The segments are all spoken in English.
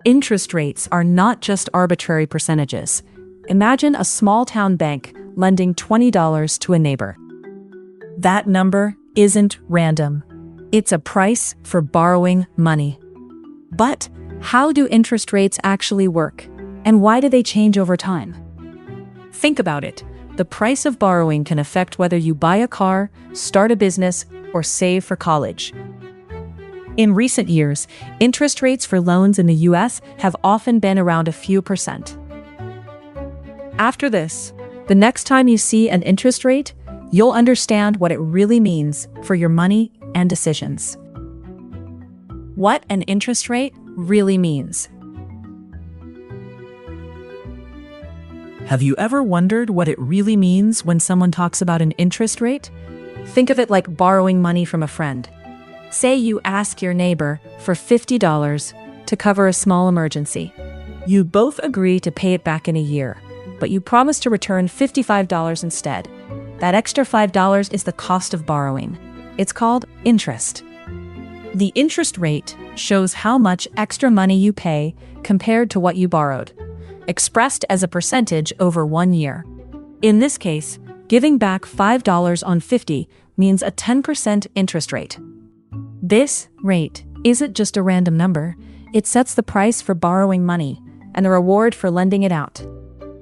Interest rates are not just arbitrary percentages. Imagine a small-town bank lending $20 to a neighbor. That number isn't random. It's a price for borrowing money. But how do interest rates actually work? And why do they change over time? Think about it. The price of borrowing can affect whether you buy a car, start a business, or save for college. In recent years, interest rates for loans in the US have often been around a few percent. After this, the next time you see an interest rate, you'll understand what it really means for your money and decisions. What an interest rate really means. Have you ever wondered what it really means when someone talks about an interest rate? Think of it like borrowing money from a friend. Say you ask your neighbor for $50 to cover a small emergency. You both agree to pay it back in a year, but you promise to return $55 instead. That extra $5 is the cost of borrowing. It's called interest. The interest rate shows how much extra money you pay compared to what you borrowed, expressed as a percentage over 1 year. In this case, giving back $5 on $50 means a 10% interest rate. This rate isn't just a random number. It sets the price for borrowing money and the reward for lending it out.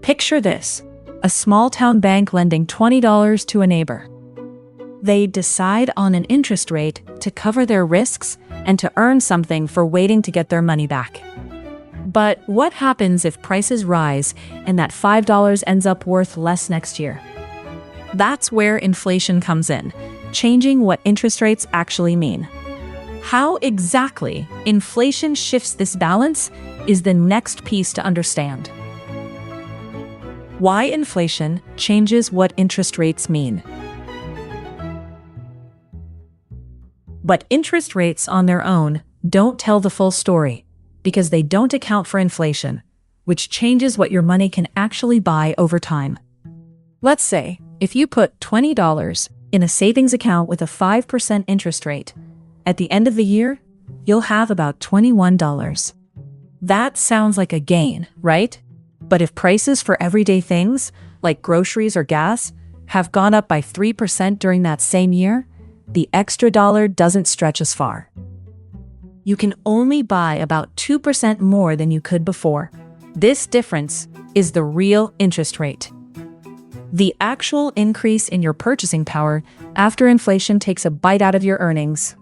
Picture this: a small-town bank lending $20 to a neighbor. They decide on an interest rate to cover their risks and to earn something for waiting to get their money back. But what happens if prices rise and that $5 ends up worth less next year? That's where inflation comes in, changing what interest rates actually mean. How exactly inflation shifts this balance is the next piece to understand. Why inflation changes what interest rates mean. But interest rates on their own don't tell the full story, because they don't account for inflation, which changes what your money can actually buy over time. Let's say, if you put $20 in a savings account with a 5% interest rate, at the end of the year, you'll have about $21. That sounds like a gain, right? But if prices for everyday things, like groceries or gas, have gone up by 3% during that same year, the extra dollar doesn't stretch as far. You can only buy about 2% more than you could before. This difference is the real interest rate. The actual increase in your purchasing power after inflation takes a bite out of your earnings.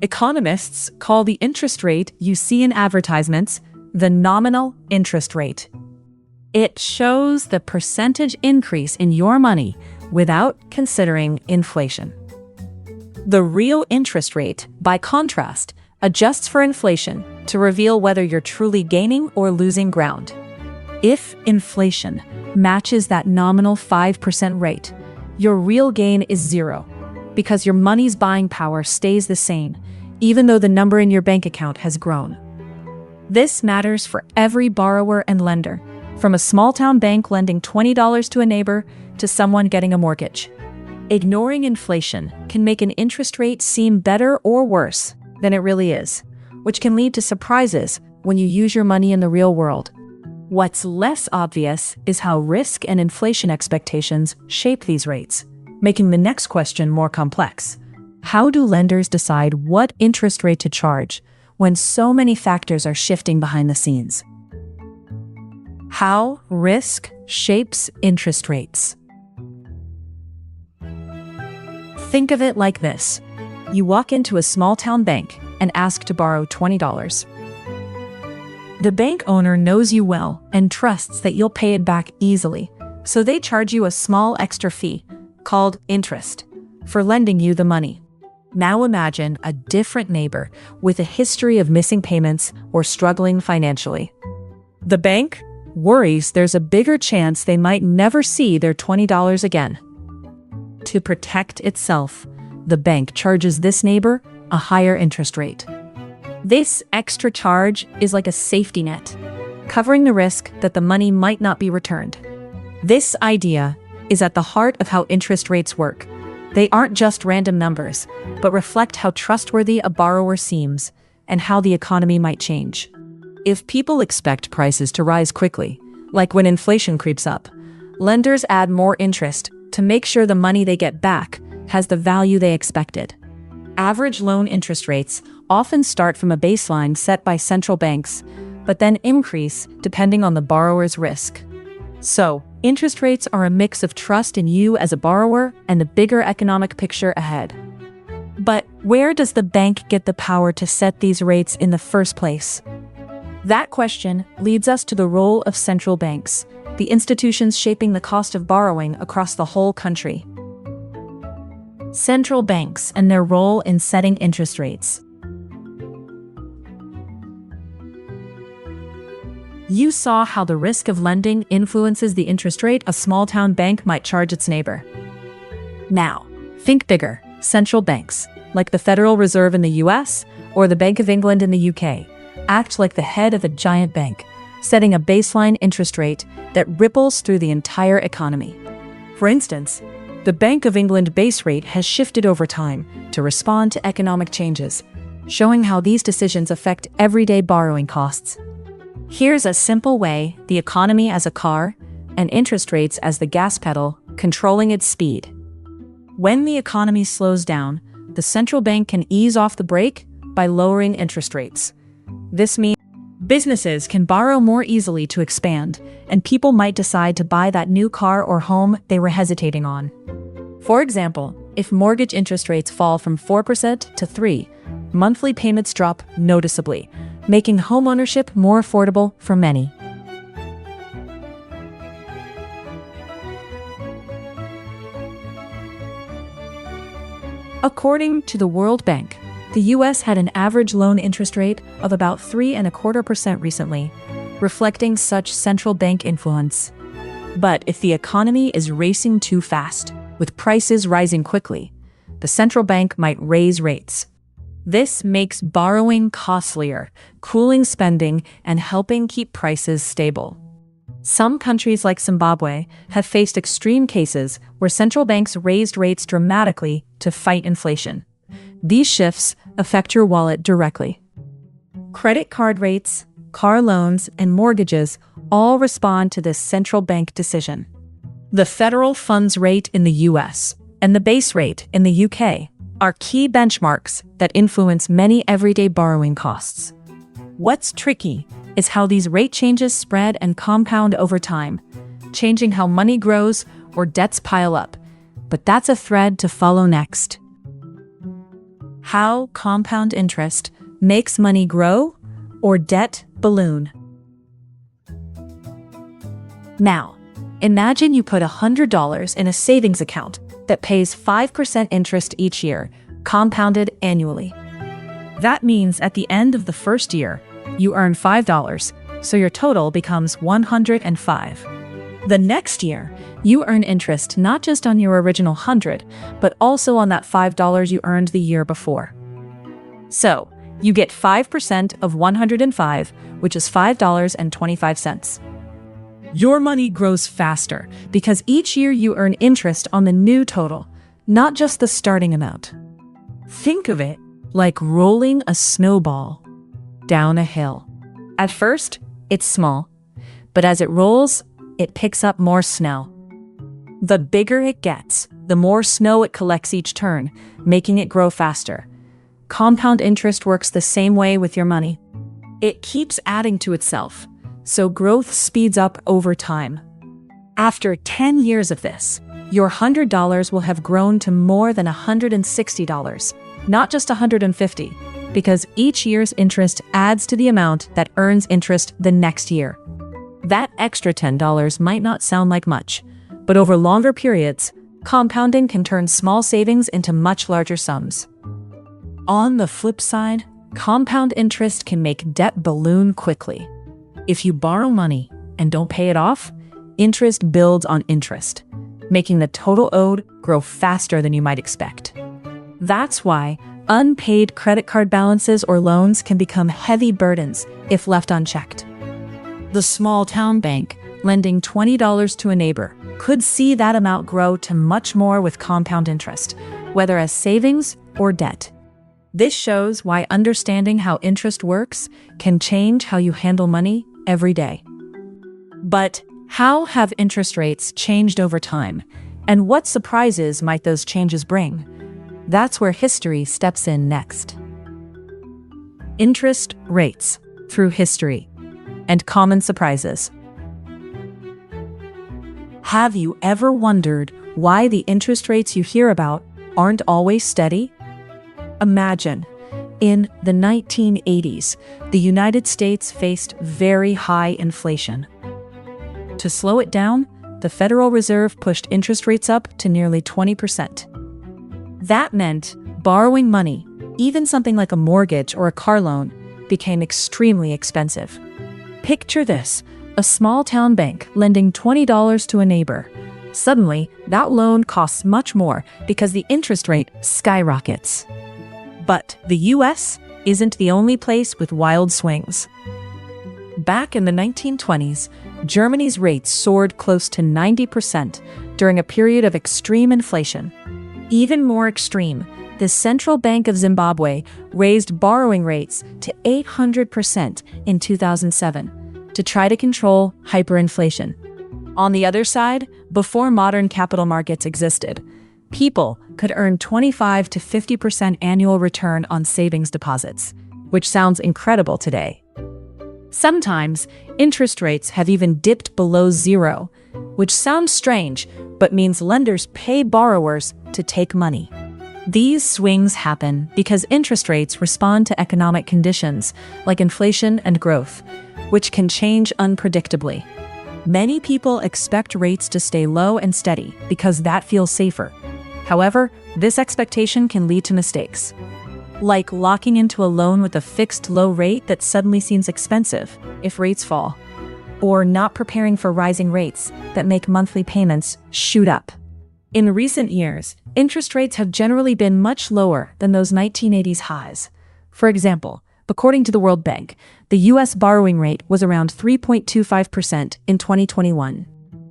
Economists call the interest rate you see in advertisements the nominal interest rate. It shows the percentage increase in your money without considering inflation. The real interest rate, by contrast, adjusts for inflation to reveal whether you're truly gaining or losing ground. If inflation matches that nominal 5% rate, your real gain is zero, because your money's buying power stays the same, even though the number in your bank account has grown. This matters for every borrower and lender, from a small-town bank lending $20 to a neighbor to someone getting a mortgage. Ignoring inflation can make an interest rate seem better or worse than it really is, which can lead to surprises when you use your money in the real world. What's less obvious is how risk and inflation expectations shape these rates, making the next question more complex. How do lenders decide what interest rate to charge when so many factors are shifting behind the scenes? How risk shapes interest rates. Think of it like this. You walk into a small-town bank and ask to borrow $20. The bank owner knows you well and trusts that you'll pay it back easily, so they charge you a small extra fee, called interest, for lending you the money. Now imagine a different neighbor with a history of missing payments or struggling financially. The bank worries there's a bigger chance they might never see their $20 again. To protect itself, the bank charges this neighbor a higher interest rate. This extra charge is like a safety net, covering the risk that the money might not be returned. This idea is at the heart of how interest rates work. They aren't just random numbers, but reflect how trustworthy a borrower seems and how the economy might change. If people expect prices to rise quickly, like when inflation creeps up, lenders add more interest to make sure the money they get back has the value they expected. Average loan interest rates often start from a baseline set by central banks, but then increase depending on the borrower's risk. So, interest rates are a mix of trust in you as a borrower and the bigger economic picture ahead. But where does the bank get the power to set these rates in the first place? That question leads us to the role of central banks, the institutions shaping the cost of borrowing across the whole country. Central banks and their role in setting interest rates. You saw how the risk of lending influences the interest rate a small-town bank might charge its neighbor. Now, think bigger. Central banks, like the Federal Reserve in the US or the Bank of England in the UK, act like the head of a giant bank, setting a baseline interest rate that ripples through the entire economy. For instance, the Bank of England base rate has shifted over time to respond to economic changes, showing how these decisions affect everyday borrowing costs. Here's a simple way: the economy as a car and interest rates as the gas pedal, controlling its speed. When the economy slows down, the central bank can ease off the brake by lowering interest rates. This means businesses can borrow more easily to expand, and people might decide to buy that new car or home they were hesitating on. For example, if mortgage interest rates fall from 4% to 3%, monthly payments drop noticeably, making homeownership more affordable for many. According to the World Bank, the U.S. had an average loan interest rate of about 3.25% recently, reflecting such central bank influence. But if the economy is racing too fast, with prices rising quickly, the central bank might raise rates. This makes borrowing costlier, cooling spending, and helping keep prices stable. Some countries like Zimbabwe have faced extreme cases where central banks raised rates dramatically to fight inflation. These shifts affect your wallet directly. Credit card rates, car loans, and mortgages all respond to this central bank decision. The federal funds rate in the US and the base rate in the UK are key benchmarks that influence many everyday borrowing costs. What's tricky is how these rate changes spread and compound over time, changing how money grows or debts pile up. But that's a thread to follow next. How compound interest makes money grow or debt balloon. Now, imagine you put $100 in a savings account that pays 5% interest each year, compounded annually. That means at the end of the first year, you earn $5, so your total becomes $105. The next year, you earn interest not just on your original $100, but also on that $5 you earned the year before. So, you get 5% of $105, which is $5.25. Your money grows faster because each year you earn interest on the new total, not just the starting amount. Think of it like rolling a snowball down a hill. At first, it's small, but as it rolls, it picks up more snow. The bigger it gets, the more snow it collects each turn, making it grow faster. Compound interest works the same way with your money. It keeps adding to itself, so growth speeds up over time. After 10 years of this, your $100 will have grown to more than $160, not just $150, because each year's interest adds to the amount that earns interest the next year. That extra $10 might not sound like much, but over longer periods, compounding can turn small savings into much larger sums. On the flip side, compound interest can make debt balloon quickly. If you borrow money and don't pay it off, interest builds on interest, making the total owed grow faster than you might expect. That's why unpaid credit card balances or loans can become heavy burdens if left unchecked. The small town bank lending $20 to a neighbor could see that amount grow to much more with compound interest, whether as savings or debt. This shows why understanding how interest works can change how you handle money every day. But how have interest rates changed over time, and what surprises might those changes bring? That's where history steps in next. Interest rates through history and common surprises. Have you ever wondered why the interest rates you hear about aren't always steady? Imagine, in the 1980s, the United States faced very high inflation. To slow it down, the Federal Reserve pushed interest rates up to nearly 20%. That meant borrowing money, even something like a mortgage or a car loan, became extremely expensive. Picture this, a small-town bank lending $20 to a neighbor. Suddenly, that loan costs much more because the interest rate skyrockets. But the US isn't the only place with wild swings. Back in the 1920s, Germany's rates soared close to 90% during a period of extreme inflation. Even more extreme, the Central Bank of Zimbabwe raised borrowing rates to 800% in 2007 to try to control hyperinflation. On the other side, before modern capital markets existed, people could earn 25 to 50% annual return on savings deposits, which sounds incredible today. Sometimes, interest rates have even dipped below zero, which sounds strange, but means lenders pay borrowers to take money. These swings happen because interest rates respond to economic conditions like inflation and growth, which can change unpredictably. Many people expect rates to stay low and steady because that feels safer. However, this expectation can lead to mistakes, like locking into a loan with a fixed low rate that suddenly seems expensive if rates fall, or not preparing for rising rates that make monthly payments shoot up. In recent years, interest rates have generally been much lower than those 1980s highs. For example, according to the World Bank, the U.S. borrowing rate was around 3.25% in 2021.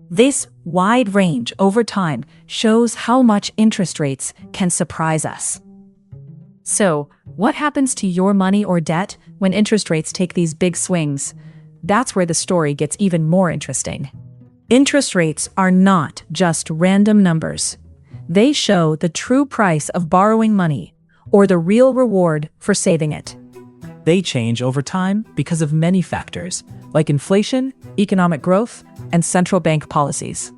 This wide range over time shows how much interest rates can surprise us. So, what happens to your money or debt when interest rates take these big swings? That's where the story gets even more interesting. Interest rates are not just random numbers. They show the true price of borrowing money, or the real reward for saving it. They change over time because of many factors, like inflation, economic growth, and central bank policies.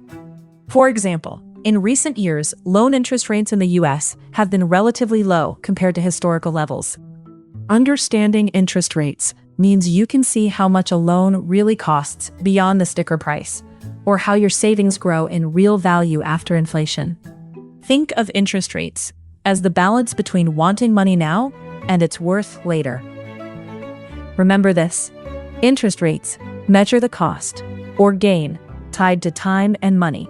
For example, in recent years, loan interest rates in the U.S. have been relatively low compared to historical levels. Understanding interest rates means you can see how much a loan really costs beyond the sticker price, or how your savings grow in real value after inflation. Think of interest rates as the balance between wanting money now and its worth later. Remember this: interest rates measure the cost, or gain, tied to time and money.